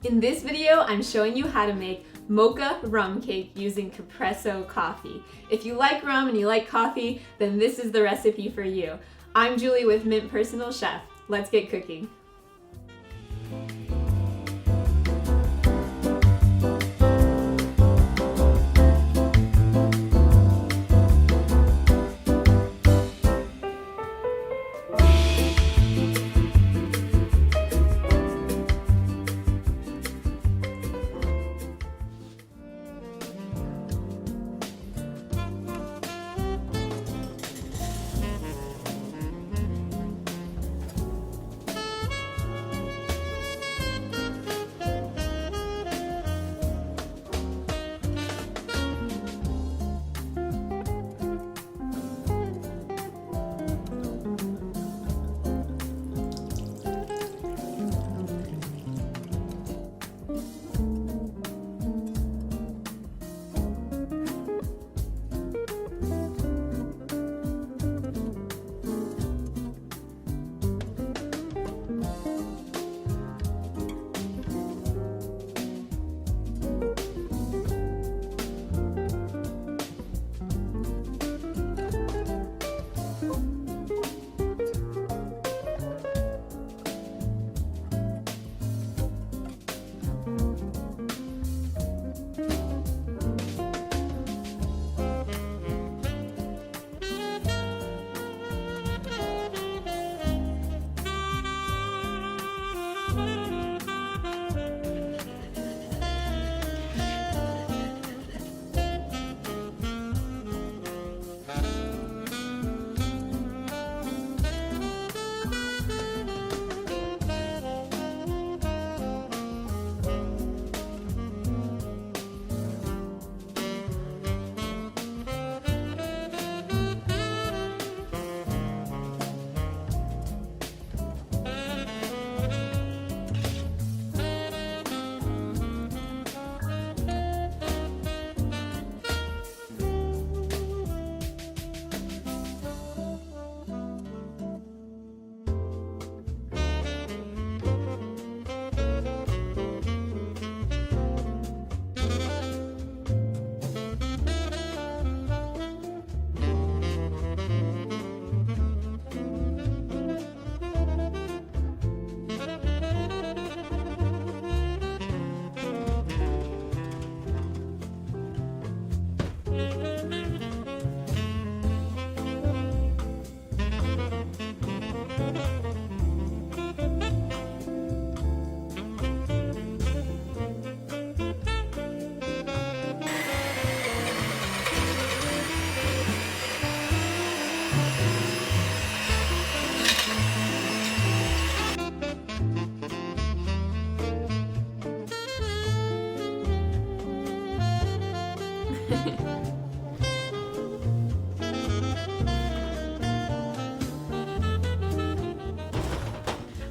In this video, I'm showing you how to make mocha rum cake using Capresso coffee. If you like rum and you like coffee, then this is the recipe for you. I'm Julie with Mint Personal Chef. Let's get cooking.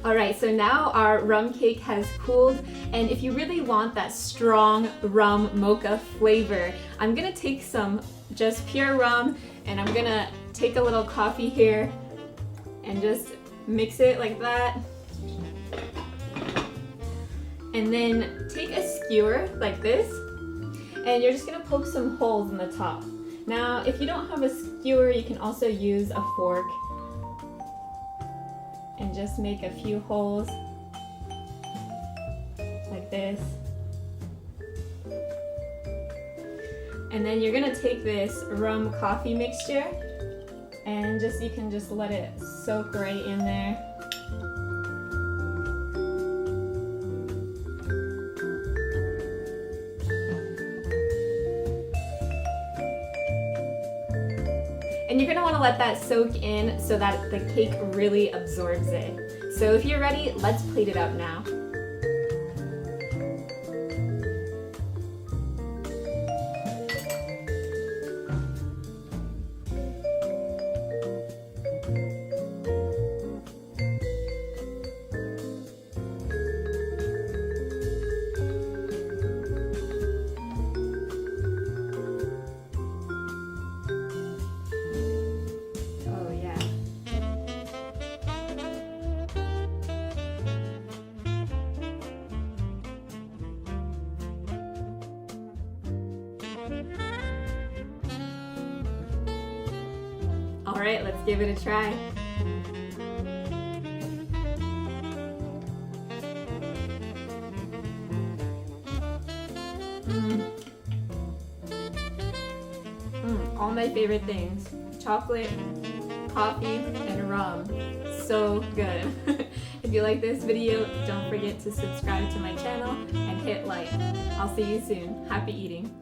Alright, so now our rum cake has cooled, and if you really want that strong rum mocha flavor, I'm gonna take some just pure rum and I'm gonna take a little coffee here and just mix it like that. And then take a skewer like this, and you're just gonna poke some holes in the top. Now, if you don't have a skewer, you can also use a fork and just make a few holes like this. And then you're gonna take this rum coffee mixture and you can just let it soak right in there. And you're gonna wanna let that soak in so that the cake really absorbs it. So if you're ready, let's plate it up now. Alright, let's give it a try. All my favorite things. Chocolate, coffee, and rum. So good. If you like this video, don't forget to subscribe to my channel and hit like. I'll see you soon. Happy eating.